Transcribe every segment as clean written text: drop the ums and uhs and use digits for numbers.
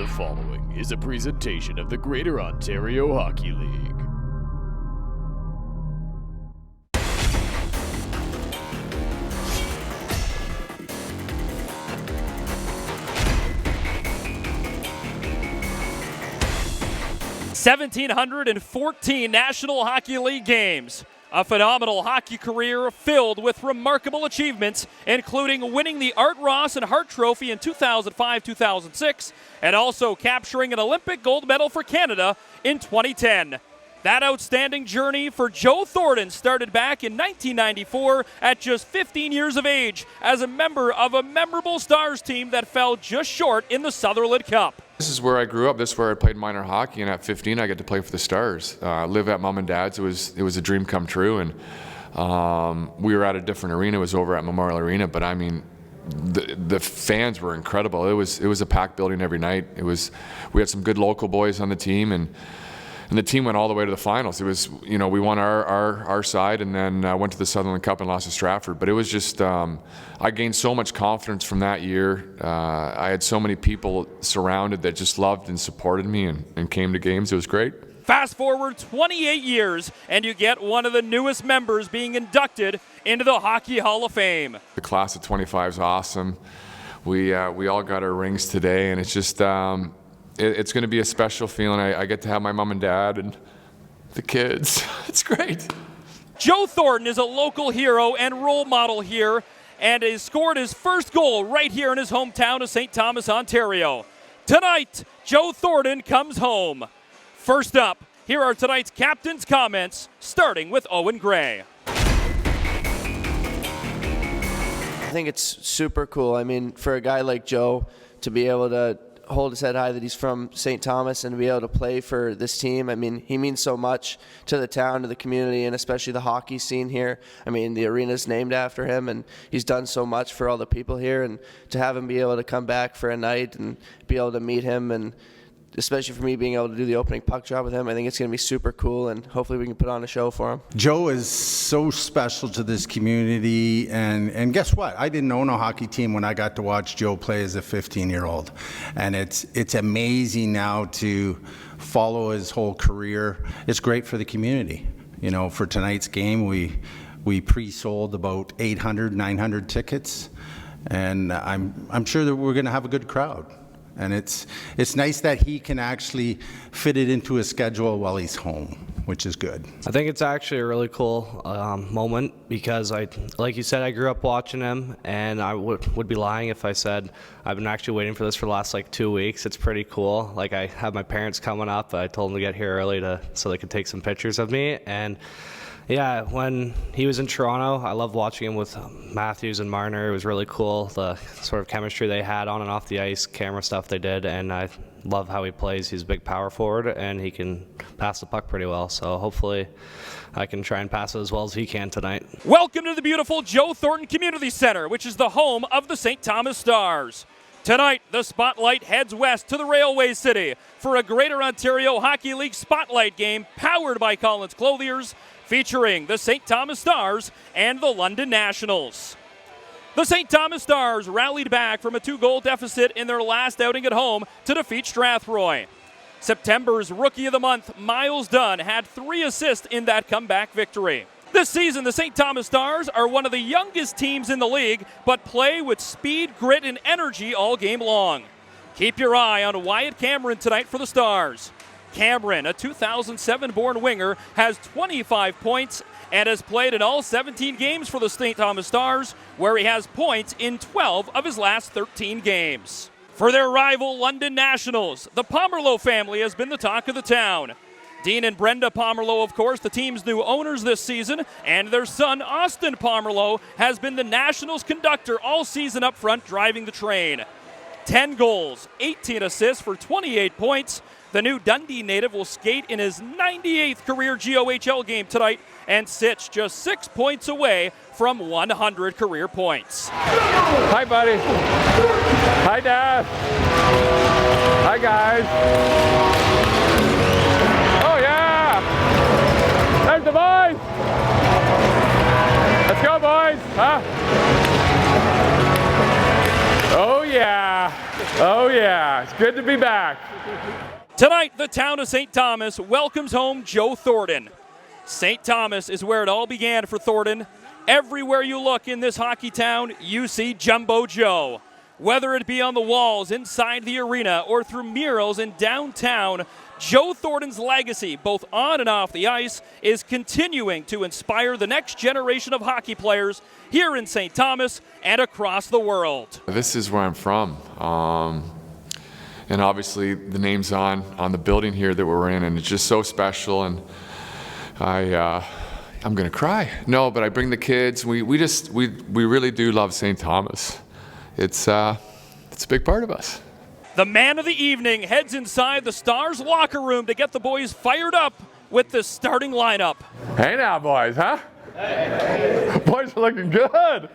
The following is a presentation of the Greater Ontario Hockey League. "1,714 National Hockey League games. A phenomenal hockey career filled with remarkable achievements, including winning the Art Ross and Hart Trophy in 2005-2006, and also capturing an Olympic gold medal for Canada in 2010. That outstanding journey for Joe Thornton started back in 1994 at just 15 years of age as a member of a memorable Stars team that fell just short in the Sutherland Cup. This is where I grew up. This is where I played minor hockey, and at 15 I get to play for the Stars. Live at Mom and Dad's. It was a dream come true, and we were at a different arena. It was over at Memorial Arena, but I mean, the fans were incredible. It was a packed building every night. We had some good local boys on the team, and the team went all the way to the finals. It was, we won our side, and then went to the Sutherland Cup and lost to Stratford. But it was just, I gained so much confidence from that year. I had so many people surrounded that just loved and supported me and came to games. It was great. Fast forward 28 years, and you get one of the newest members being inducted into the Hockey Hall of Fame. The class of 25 is awesome. We all got our rings today, and it's just, it's going to be a special feeling. I get to have my mom and dad and the kids. It's great. Joe Thornton is a local hero and role model here, and has scored his first goal right here in his hometown of St. Thomas, Ontario. Tonight, Joe Thornton comes home. First up, here are tonight's captain's comments, starting with Owen Gray. I think it's super cool. I mean, for a guy like Joe to be able to hold his head high that he's from St. Thomas and to be able to play for this team. I mean, he means so much to the town, to the community, and especially the hockey scene here. I mean, the arena's named after him, and he's done so much for all the people here, and to have him be able to come back for a night and be able to meet him, and especially for me being able to do the opening puck job with him, I think it's going to be super cool, and hopefully we can put on a show for him. Joe is so special to this community, and guess what? I didn't own a hockey team when I got to watch Joe play as a 15-year-old, and it's amazing now to follow his whole career. It's great for the community. For tonight's game, we pre-sold about 800, 900 tickets, and I'm sure that we're going to have a good crowd. And it's nice that he can actually fit it into his schedule while he's home, which is good. I think it's actually a really cool moment because, like you said, I grew up watching him, and I would be lying if I said I've been actually waiting for this for the last 2 weeks. It's pretty cool. I have my parents coming up. I told them to get here early so they could take some pictures of me. And yeah, when he was in Toronto, I loved watching him with Matthews and Marner. It was really cool, the sort of chemistry they had on and off the ice, camera stuff they did, and I love how he plays. He's a big power forward, and he can pass the puck pretty well, so hopefully I can try and pass it as well as he can tonight. Welcome to the beautiful Joe Thornton Community Centre, which is the home of the St. Thomas Stars. Tonight, the spotlight heads west to the Railway City for a Greater Ontario Hockey League Spotlight game powered by Collins Clothiers, featuring the St. Thomas Stars and the London Nationals. The St. Thomas Stars rallied back from a 2-goal deficit in their last outing at home to defeat Strathroy. September's Rookie of the Month, Miles Dunn, had 3 assists in that comeback victory. This season, the St. Thomas Stars are one of the youngest teams in the league, but play with speed, grit, and energy all game long. Keep your eye on Wyatt Cameron tonight for the Stars. Cameron, a 2007-born winger, has 25 points and has played in all 17 games for the St. Thomas Stars, where he has points in 12 of his last 13 games. For their rival London Nationals, the Pomerleau family has been the talk of the town. Dean and Brenda Pomerleau, of course, the team's new owners this season, and their son, Austin Pomerleau, has been the Nationals conductor all season up front, driving the train. 10 goals, 18 assists for 28 points. The new Dundee native will skate in his 98th career GOHL game tonight and sits just 6 points away from 100 career points. Hi, buddy. Hi, Dad. Hi, guys. Oh, yeah. There's the boys. Let's go, boys. Huh? Oh, yeah. Oh, yeah. It's good to be back. Tonight, the town of St. Thomas welcomes home Joe Thornton. St. Thomas is where it all began for Thornton. Everywhere you look in this hockey town, you see Jumbo Joe. Whether it be on the walls inside the arena or through murals in downtown, Joe Thornton's legacy, both on and off the ice, is continuing to inspire the next generation of hockey players here in St. Thomas and across the world. This is where I'm from. And obviously the name's on the building here that we're in, and it's just so special. And I'm gonna cry. No, but I bring the kids. We really do love St. Thomas. It's a big part of us. The man of the evening heads inside the Stars locker room to get the boys fired up with the starting lineup. Hey now, boys, huh? Hey. Boys are looking good.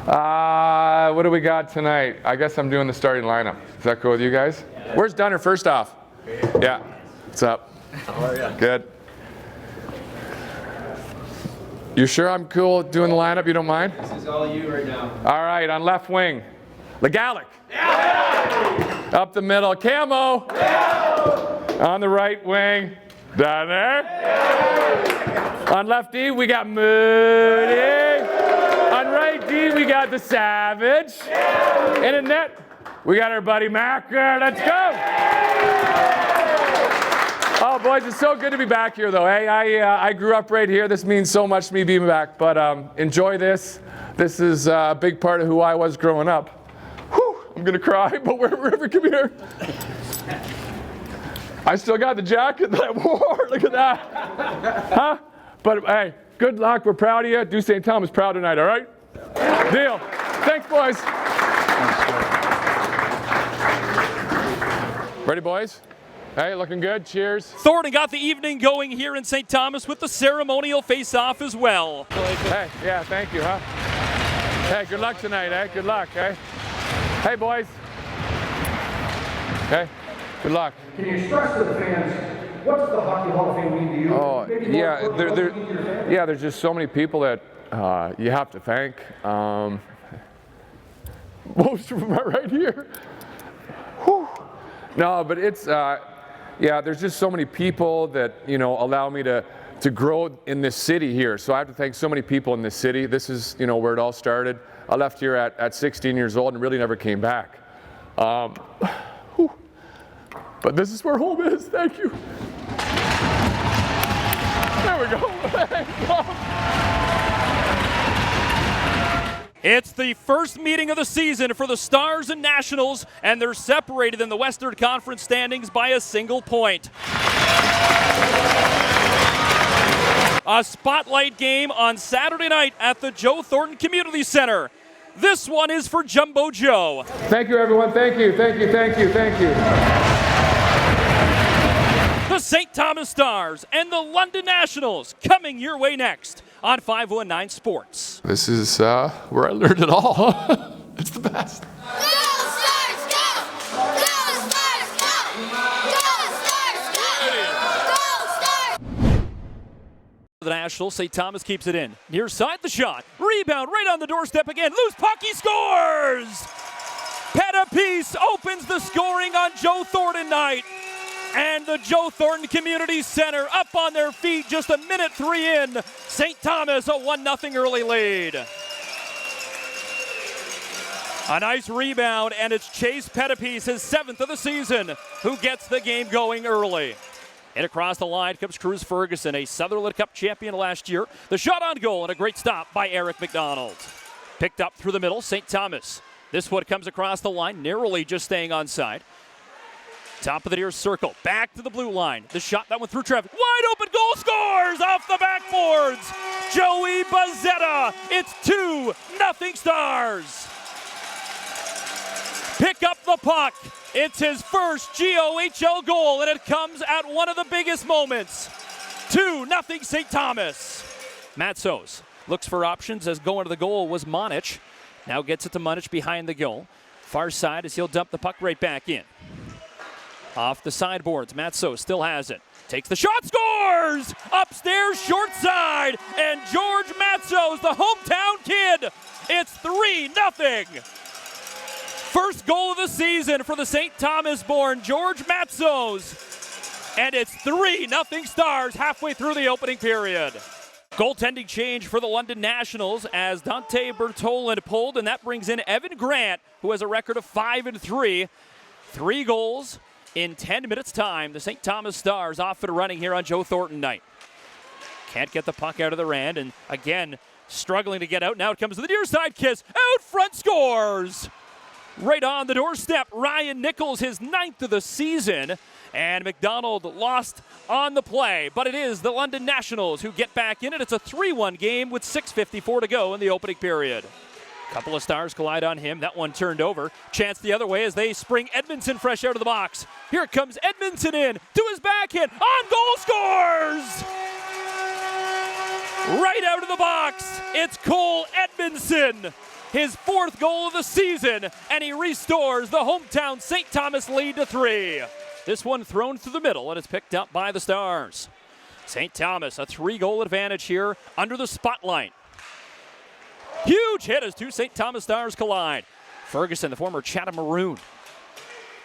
What do we got tonight? I guess I'm doing the starting lineup. Is that cool with you guys? Yeah. Where's Dunner first off? Yeah. What's up? How are you? Good. You sure I'm cool doing the lineup? You don't mind? This is all you right now. All right, on left wing, Legalic. Yeah. Up the middle, Camo. Yeah. On the right wing, Dunner. Yeah. On left D, we got Moody. On right D, we got the Savage. Yeah. And in net, we got our buddy Macker. Let's go. Oh, boys, it's so good to be back here, though. Hey, I grew up right here. This means so much to me being back. But enjoy this. This is a big part of who I was growing up. Whew, I'm going to cry, but wherever, come here. I still got the jacket that I wore. Look at that. Huh? But, hey, good luck. We're proud of you. Do St. Thomas proud tonight, all right? Deal. Thanks, boys. Ready, boys? Hey, looking good. Cheers. Thornton got the evening going here in St. Thomas with the ceremonial face-off as well. Hey, yeah, thank you, huh? Hey, good luck tonight, eh? Good luck, eh? Hey, boys. Hey, good luck. Can you express to the fans, what's the Hockey Hall of Fame mean to you? Oh, yeah, there's just so many people that you have to thank. Most of them are right here. Whew. No, but it's, yeah, there's just so many people that, you know, allow me to grow in this city here. So I have to thank so many people in this city. This is, you know, where it all started. I left here at 16 years old and really never came back. But this is where home is. Thank you. There we go. It's the first meeting of the season for the Stars and Nationals, and they're separated in the Western Conference standings by a single point. A spotlight game on Saturday night at the Joe Thornton Community Centre. This one is for Jumbo Joe. Thank you, everyone. Thank you, thank you, thank you, thank you. The St. Thomas Stars and the London Nationals coming your way next on 519 Sports. This is where I learned it all. It's the best. Go Stars, go! Go Stars, go! Go Stars, go! Go Stars! The Nationals, St. Thomas keeps it in. Near side the shot. Rebound right on the doorstep again. Loose puck, he scores! Pettipiece opens the scoring on Joe Thornton night. And the Joe Thornton Community Centre up on their feet just a minute 3 in. St. Thomas a 1-0 early lead. A nice rebound, and it's Chase Pettipiece, his 7th of the season, who gets the game going early. And across the line comes Cruz Ferguson, a Sutherland Cup champion last year. The shot on goal and a great stop by Eric McDonald. Picked up through the middle, St. Thomas. This one comes across the line, narrowly just staying onside. Top of the near circle, back to the blue line. The shot, that one through traffic. Wide open goal, scores off the backboards. Joey Bazzetta, it's 2-0 Stars. Pick up the puck. It's his first GOHL goal, and it comes at one of the biggest moments. 2-0 St. Thomas. Matsos looks for options as going to the goal was Monich. Now gets it to Monich behind the goal. Far side as he'll dump the puck right back in. Off the sideboards, Matsos still has it. Takes the shot, scores! Upstairs, short side, and George Matsos, the hometown kid. It's 3-0. First goal of the season for the St. Thomas-born George Matzos. And it's 3-0 Stars halfway through the opening period. Goaltending change for the London Nationals as Dante Bertolin pulled, and that brings in Evan Grant, who has a record of 5-3. 3 goals in 10 minutes time. The St. Thomas Stars off and running here on Joe Thornton night. Can't get the puck out of their end, and again, struggling to get out. Now it comes to the near side kiss. Out front, scores! Right on the doorstep, Ryan Nichols, his 9th of the season. And McDonald lost on the play, but it is the London Nationals who get back in it. It's a 3-1 game with 6:54 to go in the opening period. Couple of Stars collide on him. That one turned over. Chance the other way as they spring Edmondson fresh out of the box. Here comes Edmondson in to his backhand. On goal, scores! Right out of the box, it's Cole Edmondson. His 4th goal of the season, and he restores the hometown St. Thomas lead to 3. This one thrown through the middle, and it's picked up by the Stars. St. Thomas, a 3-goal advantage here under the spotlight. Huge hit as 2 St. Thomas Stars collide. Ferguson, the former Chatham Maroon,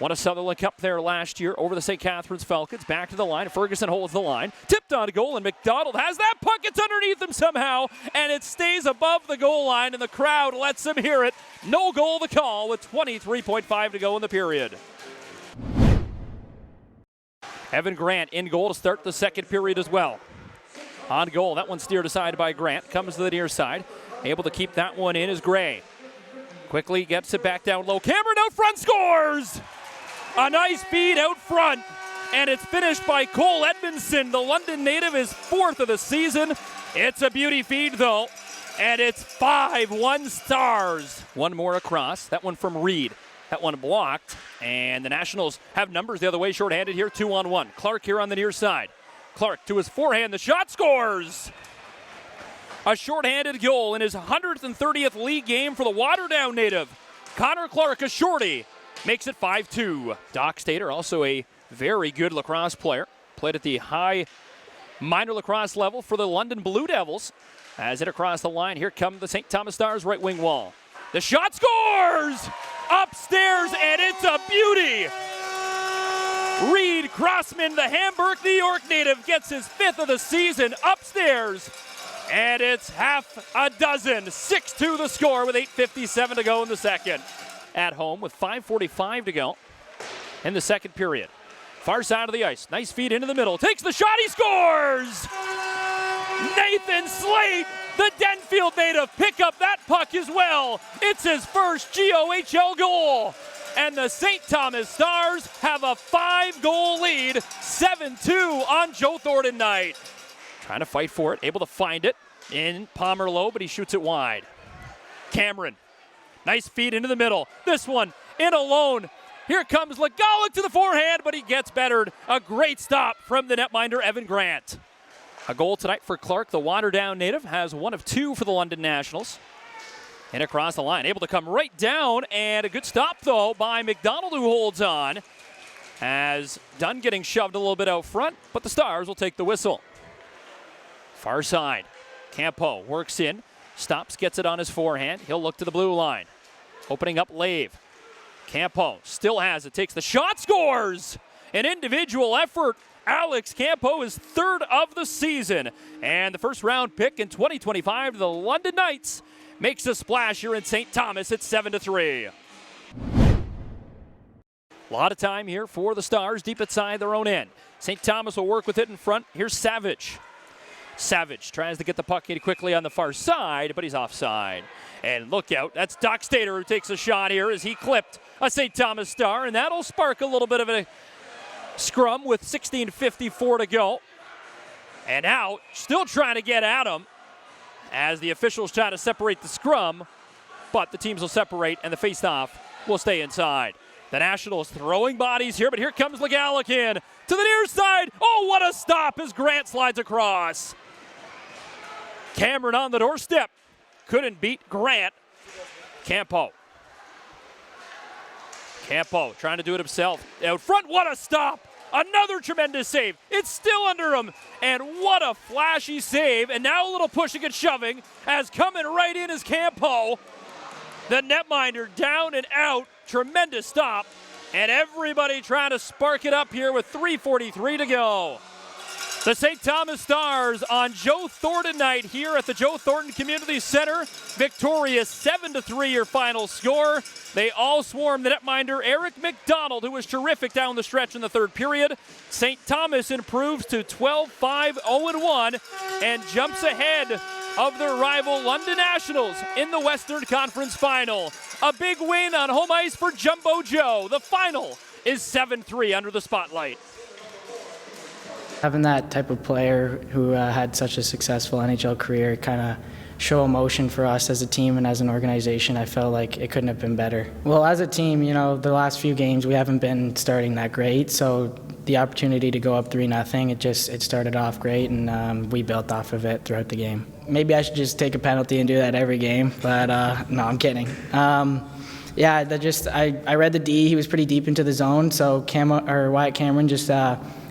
won a Sutherland Cup there last year over the St. Catharines Falcons. Back to the line. Ferguson holds the line. Tipped on goal, and McDonald has that puck. It's underneath him somehow, and it stays above the goal line, and the crowd lets him hear it. No goal to call with 23.5 to go in the period. Evan Grant in goal to start the second period as well. On goal, that one steered aside by Grant. Comes to the near side. Able to keep that one in is Gray. Quickly gets it back down low. Cameron out front, scores! A nice feed out front, and it's finished by Cole Edmondson. The London native is 4th of the season. It's a beauty feed though, and it's 5-1 Stars. One more across, that one from Reed. That one blocked, and the Nationals have numbers the other way, shorthanded here, 2-on-1. Clark here on the near side. Clark to his forehand, the shot, scores! A shorthanded goal in his 130th league game for the Waterdown native. Connor Clark, a shorty, makes it 5-2. Doc Stater, also a very good lacrosse player. Played at the high minor lacrosse level for the London Blue Devils. As it across the line, here come the St. Thomas Stars right wing wall. The shot, scores! Upstairs, and it's a beauty! Reed Crossman, the Hamburg, New York native, gets his 5th of the season upstairs. And it's half a dozen. 6-2 the score with 8:57 to go in the second. At home with 5:45 to go in the second period. Far side of the ice. Nice feed into the middle. Takes the shot. He scores! Nathan Slate, the Denfield native, pick up that puck as well. It's his first GOHL goal. And the St. Thomas Stars have a 5-goal lead, 7-2 on Joe Thornton night. Trying to fight for it, able to find it in Pomerleau, but he shoots it wide. Cameron, nice feed into the middle. This one in alone. Here comes Legalic to the forehand, but he gets bettered. A great stop from the netminder, Evan Grant. A goal tonight for Clark, the Waterdown native, has 1 of 2 for the London Nationals. And across the line, able to come right down, and a good stop, though, by McDonald, who holds on. As Dunn getting shoved a little bit out front, but the Stars will take the whistle. Far side, Campo works in, stops, gets it on his forehand. He'll look to the blue line. Opening up Lave. Campo still has it, takes the shot, scores! An individual effort. Alex Campo is 3rd of the season. And the first round pick in 2025, the London Knights, makes a splash here in St. Thomas at 7-3. A lot of time here for the Stars deep inside their own end. St. Thomas will work with it in front. Here's Savage. Savage tries to get the puck in quickly on the far side, but he's offside. And look out, that's Doc Stater who takes a shot here as he clipped a St. Thomas Star, and that'll spark a little bit of a scrum with 16:54 to go. And now, still trying to get at him as the officials try to separate the scrum, but the teams will separate and the faceoff will stay inside. The Nationals throwing bodies here, but here comes Legalic in to the near side. Oh, what a stop as Grant slides across. Cameron on the doorstep. Couldn't beat Grant. Campo trying to do it himself. Out front, what a stop. Another tremendous save. It's still under him. And what a flashy save. And now a little pushing and shoving as coming right in is Campo. The netminder down and out. Tremendous stop. And everybody trying to spark it up here with 3:43 to go. The St. Thomas Stars on Joe Thornton night here at the Joe Thornton Community Centre. Victorious 7-3 your final score. They all swarmed the netminder Eric McDonald, who was terrific down the stretch in the third period. St. Thomas improves to 12-5-0-1 and jumps ahead of their rival London Nationals in the Western Conference Final. A big win on home ice for Jumbo Joe. The final is 7-3 under the spotlight. Having that type of player who had such a successful NHL career kind of show emotion for us as a team and as an organization, I felt like it couldn't have been better. Well, as a team, you know, the last few games we haven't been starting that great, so the opportunity to go up 3-0, it started off great, and we built off of it throughout the game. Maybe I should just take a penalty and do that every game, but no, I'm kidding. Yeah, I read the D. He was pretty deep into the zone, so Wyatt Cameron just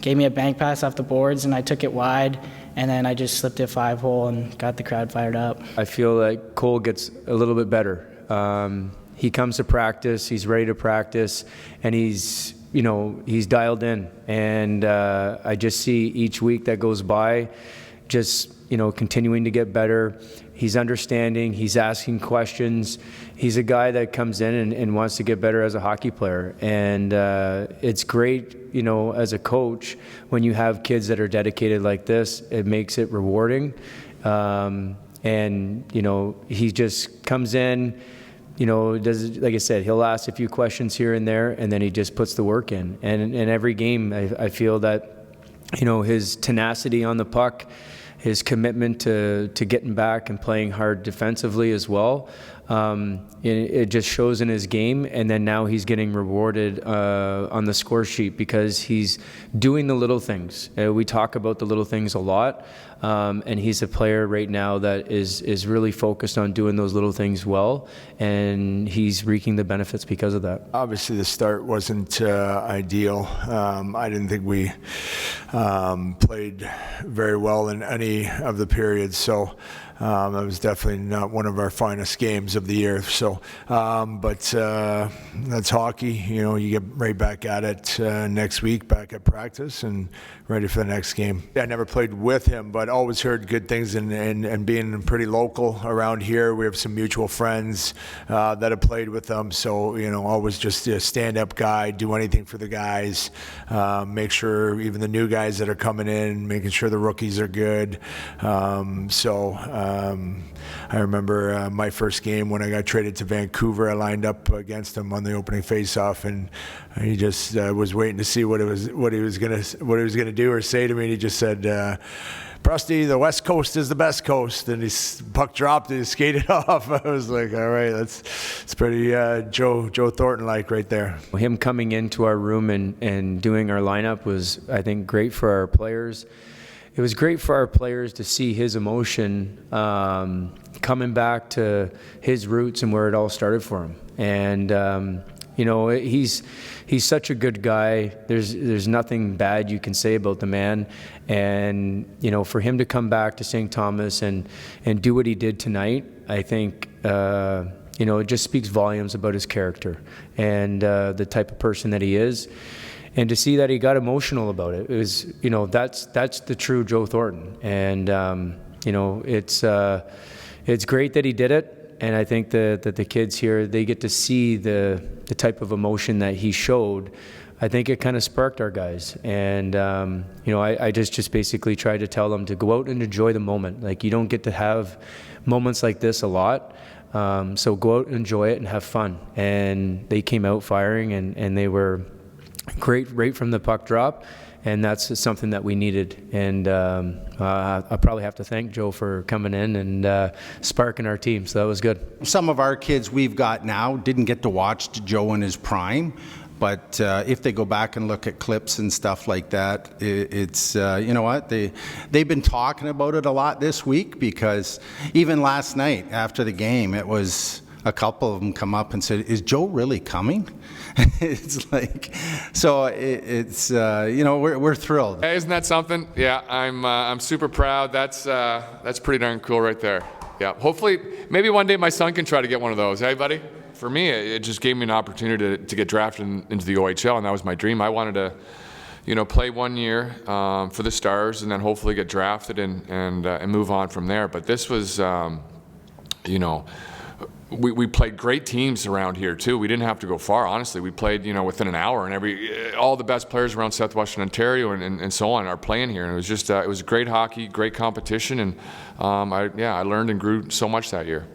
gave me a bank pass off the boards, and I took it wide, and then I just slipped it 5-hole and got the crowd fired up. I feel like Cole gets a little bit better. He comes to practice, he's ready to practice, and he's dialed in. And I just see each week that goes by, just continuing to get better. He's understanding, he's asking questions. He's a guy that comes in and wants to get better as a hockey player. And it's great, as a coach, when you have kids that are dedicated like this, it makes it rewarding. And he just comes in, does, like I said, he'll ask a few questions here and there, and then he just puts the work in. And in every game, I feel that, his tenacity on the puck, his commitment to getting back and playing hard defensively as well, it just shows in his game. And then now he's getting rewarded on the score sheet because he's doing the little things. We talk about the little things a lot, and he's a player right now that is really focused on doing those little things well, and he's reaping the benefits because of that. Obviously the start wasn't ideal. I didn't think we played very well in any of the periods, so it was definitely not one of our finest games of the year. So, but that's hockey. You get right back at it next week, back at practice, and ready for the next game. I never played with him, but always heard good things, and being pretty local around here, we have some mutual friends that have played with him. So, always just a stand-up guy, do anything for the guys, make sure even the new guys that are coming in, making sure the rookies are good. I remember my first game when I got traded to Vancouver. I lined up against him on the opening faceoff, and he just was waiting to see what he was gonna do or say to me. And he just said, "Prusty, the West Coast is the best coast." And his puck dropped and he skated off. I was like, all right, it's pretty Joe Thornton-like right there. Him coming into our room and doing our lineup was, I think, great for our players. It was great for our players to see his emotion coming back to his roots and where it all started for him. And he's such a good guy. There's nothing bad you can say about the man. And for him to come back to St. Thomas and do what he did tonight, I think it just speaks volumes about his character and the type of person that he is. And to see that he got emotional about it, was, that's the true Joe Thornton. And, it's great that he did it. And I think that the kids here, they get to see the type of emotion that he showed. I think it kind of sparked our guys. And, I just basically tried to tell them to go out and enjoy the moment. Like, you don't get to have moments like this a lot. So go out and enjoy it and have fun. And they came out firing, and they were great right from the puck drop, and that's something that we needed. And I probably have to thank Joe for coming in and sparking our team, so that was good. Some of our kids we've got now didn't get to watch Joe in his prime, but if they go back and look at clips and stuff like that, it's they've been talking about it a lot this week, because even last night after the game, it was a couple of them come up and said, "Is Joe really coming?" It's like, so we're thrilled. Hey, isn't that something? Yeah, I'm super proud. That's pretty darn cool right there. Yeah, hopefully, maybe one day my son can try to get one of those. Hey, buddy? for me, it just gave me an opportunity to get drafted into the OHL, and that was my dream. I wanted to, you know, play 1 year for the Stars, and then hopefully get drafted and move on from there. But this was, you know, we played great teams around here too. We didn't have to go far, honestly. We played, you know, within an hour, and all the best players around Southwestern Ontario and so on are playing here. And it was just, it was great hockey, great competition, and I learned and grew so much that year.